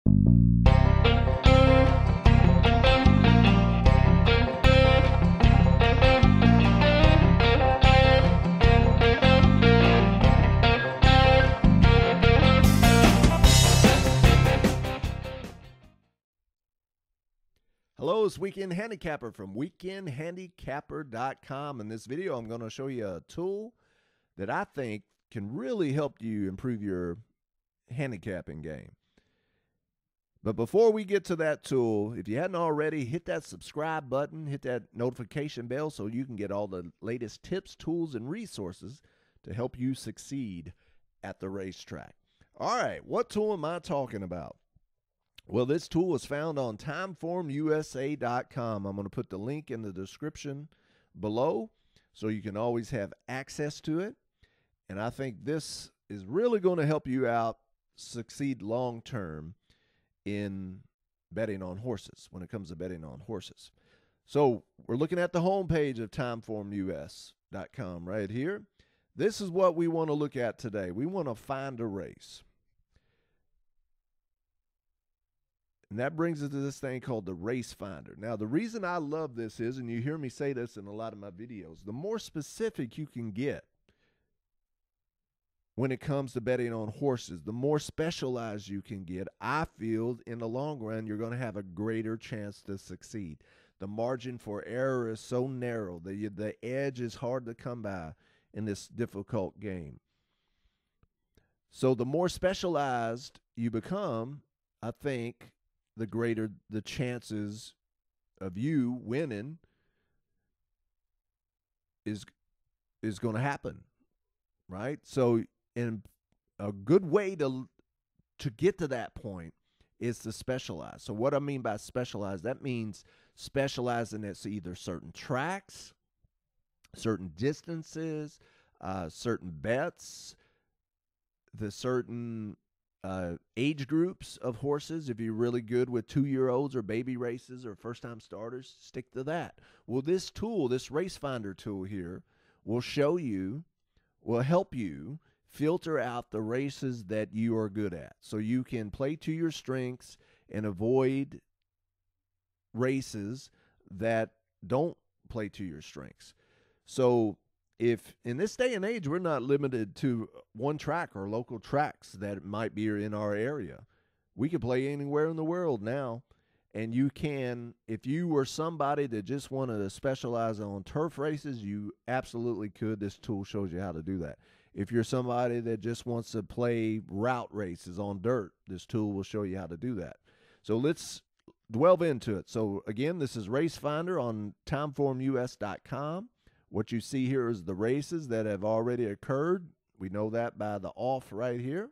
Hello, it's Weekend Handicapper from weekendhandicapper.com. In this video, I'm going to show you a tool that I think can really help you improve your handicapping game. But before we get to that tool, if you hadn't already, hit that subscribe button, hit that notification bell so you can get all the latest tips, tools, and resources to help you succeed at the racetrack. All right, what tool am I talking about? Well, this tool is found on timeformusa.com. I'm going to put the link in the description below so you can always have access to it. And I think this is really going to help you out succeed long-term in betting on horses, when it comes to betting on horses. So we're looking at the homepage of timeformus.com right here. This is what we want to look at today. We want to find a race. And that brings us to this thing called the Race Finder. Now, the reason I love this is, and you hear me say this in a lot of my videos, the more specific you can get when it comes to betting on horses, the more specialized you can get, I feel in the long run, you're going to have a greater chance to succeed. The margin for error is so narrow. The edge is hard to come by in this difficult game. So the more specialized you become, I think, the greater the chances of you winning is going to happen, right? So, and a good way to get to that point is to specialize. So what I mean by specialize, that means specializing in either certain tracks, certain distances, certain bets, the certain age groups of horses. If you're really good with 2-year-olds or baby races or first-time starters, stick to that. Well, this tool, this Race Finder tool here, will show you, will help you filter out the races that you are good at. So you can play to your strengths and avoid races that don't play to your strengths. So if in this day and age, we're not limited to one track or local tracks that might be in our area. We can play anywhere in the world now. And you can, if you were somebody that just wanted to specialize on turf races, you absolutely could. This tool shows you how to do that. If you're somebody that just wants to play route races on dirt, this tool will show you how to do that. So let's delve into it. So again, this is Race Finder on timeformus.com. What you see here is the races that have already occurred. We know that by the off right here.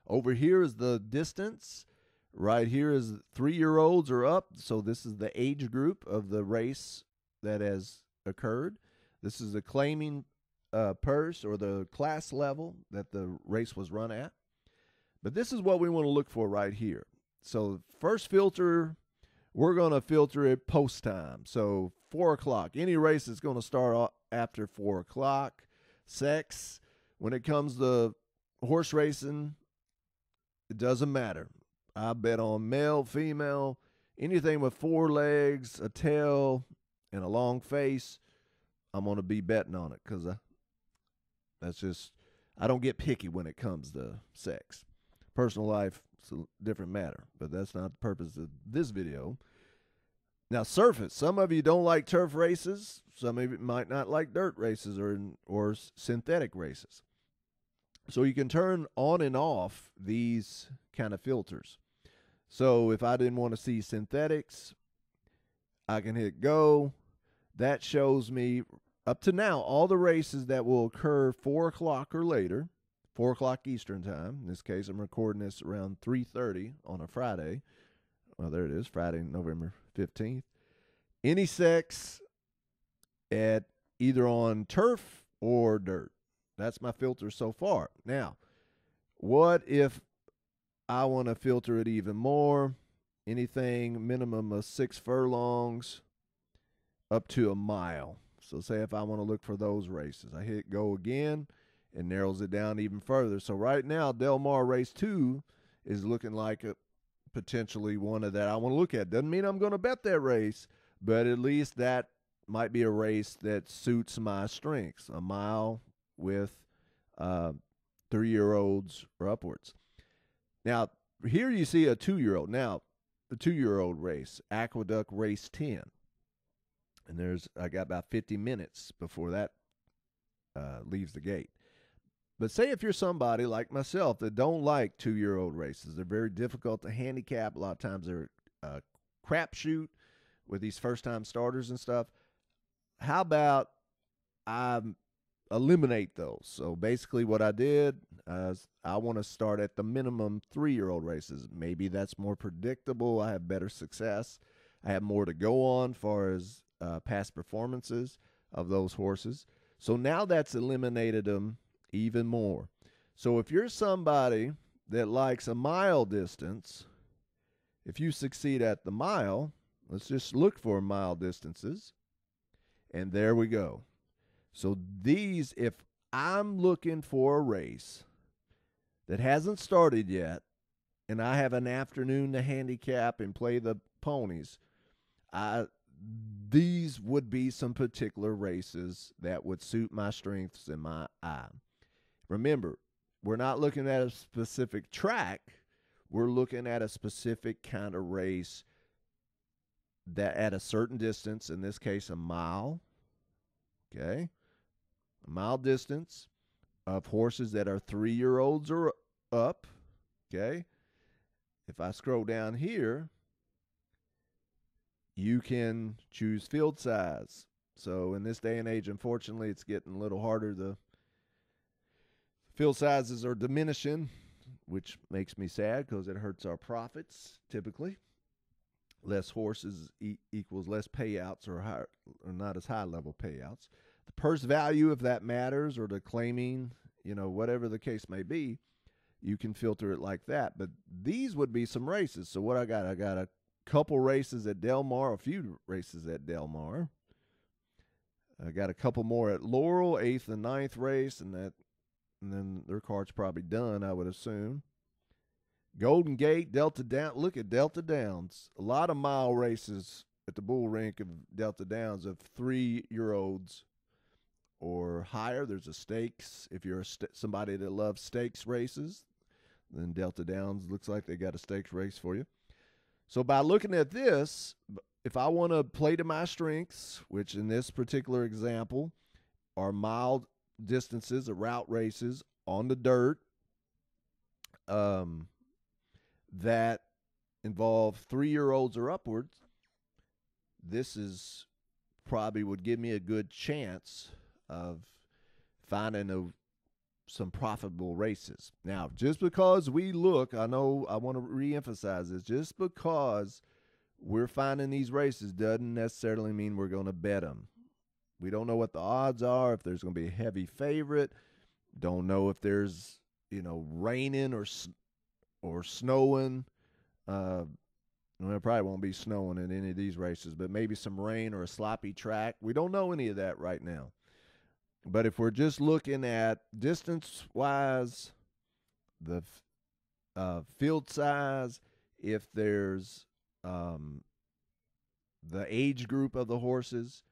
Over here is the distance. Right here is 3-year-olds or up. So this is the age group of the race that has occurred. This is the claiming purse or the class level that the race was run at. But this is what we want to look for right here. So first filter, we're going to filter it post time. So 4 o'clock. Any race that's going to start after 4 o'clock. Sex, when it comes to horse racing, it doesn't matter. I bet on male, female, anything with 4 legs, a tail, and a long face, I'm going to be betting on it because that's just, I don't get picky when it comes to sex. Personal life, it's a different matter, but that's not the purpose of this video. Now, surface. Some of you don't like turf races. Some of you might not like dirt races or synthetic races. So you can turn on and off these kind of filters. So if I didn't want to see synthetics, I can hit go. That shows me up to now all the races that will occur 4 o'clock or later, 4 o'clock Eastern time. In this case, I'm recording this around 3:30 on a Friday. Well, there it is, Friday, November 15th. Any sex at either on turf or dirt. That's my filter so far. Now, what if I want to filter it even more? Anything minimum of 6 furlongs up to a mile. So say if I want to look for those races, I hit go again. It narrows it down even further. So right now, Del Mar Race 2 is looking like a potentially one of that I want to look at. Doesn't mean I'm going to bet that race, but at least that might be a race that suits my strengths. A mile with 3-year-olds or upwards. Now, here you see a 2-year-old. Now, the 2-year-old race, Aqueduct Race 10. And I got about 50 minutes before that leaves the gate. But say if you're somebody like myself that don't like 2-year-old races, they're very difficult to handicap. A lot of times they're a crapshoot with these first-time starters and stuff. How about I eliminate those? So basically what I did is I want to start at the minimum 3-year-old races. Maybe that's more predictable. I have better success. I have more to go on as far as past performances of those horses. So now that's eliminated them even more. So if you're somebody that likes a mile distance, if you succeed at the mile, let's just look for mile distances. And there we go. So these, if I'm looking for a race that hasn't started yet, and I have an afternoon to handicap and play the ponies, these would be some particular races that would suit my strengths and my eye. Remember, we're not looking at a specific track. We're looking at a specific kind of race that at a certain distance, in this case, a mile, okay? A mile distance of horses that are 3-year-olds or up, okay? If I scroll down here, you can choose field size. So in this day and age, unfortunately, it's getting a little harder. The field sizes are diminishing, which makes me sad because it hurts our profits typically. Less horses equals less payouts or not as high level payouts. The purse value, if that matters, or the claiming, whatever the case may be, you can filter it like that. But these would be some races. So what I got a couple races at Del Mar, a few races at Del Mar. I got a couple more at Laurel, 8th and 9th race, and then their card's probably done, I would assume. Golden Gate, Delta Downs. Look at Delta Downs. A lot of mile races at the bull rink of Delta Downs of 3-year-olds or higher. There's a stakes. If you're somebody that loves stakes races, then Delta Downs looks like they got a stakes race for you. So by looking at this, if I want to play to my strengths, which in this particular example are mile distances of route races on the dirt, that involve 3-year-olds or upwards, this is probably would give me a good chance of finding some profitable races. Now, just because we look, I know I want to reemphasize this, just because we're finding these races doesn't necessarily mean we're going to bet them. We don't know what the odds are, if there's going to be a heavy favorite. Don't know if there's, raining or snowing. It probably won't be snowing in any of these races, but maybe some rain or a sloppy track. We don't know any of that right now. But if we're just looking at distance-wise, the field size, if there's the age group of the horses,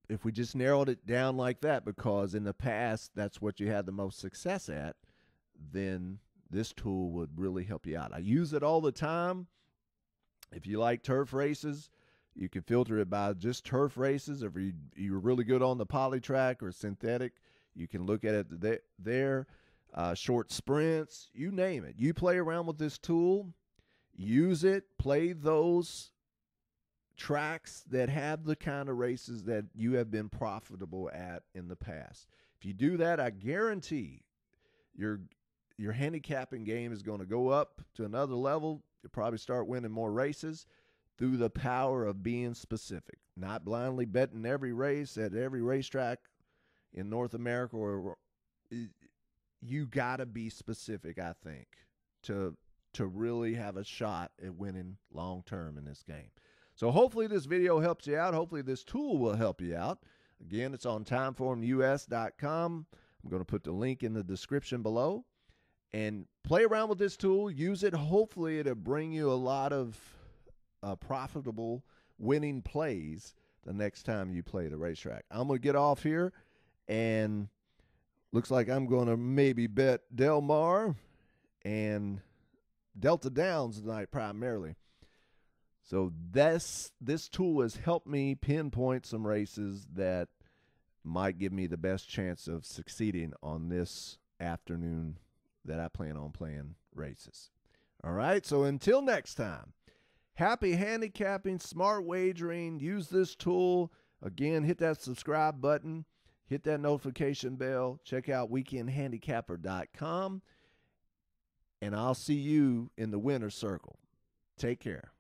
if we just narrowed it down like that, because in the past that's what you had the most success at, then this tool would really help you out. I use it all the time. If you like turf races, you can filter it by just turf races. If you're really good on the poly track or synthetic, you can look at it there. Short sprints, you name it. You play around with this tool, use it, play those tracks that have the kind of races that you have been profitable at in the past. If you do that, I guarantee your handicapping game is going to go up to another level. You'll probably start winning more races through the power of being specific, not blindly betting every race at every racetrack in North America. Or you got to be specific, I think, to really have a shot at winning long term in this game. So hopefully this video helps you out. Hopefully this tool will help you out. Again, it's on timeformus.com. I'm going to put the link in the description below. And play around with this tool. Use it. Hopefully, it'll bring you a lot of profitable winning plays the next time you play the racetrack. I'm going to get off here, and looks like I'm going to maybe bet Del Mar and Delta Downs tonight primarily. So this tool has helped me pinpoint some races that might give me the best chance of succeeding on this afternoon that I plan on playing races. All right, so until next time, happy handicapping, smart wagering. Use this tool. Again, hit that subscribe button. Hit that notification bell. Check out weekendhandicapper.com. And I'll see you in the winner's circle. Take care.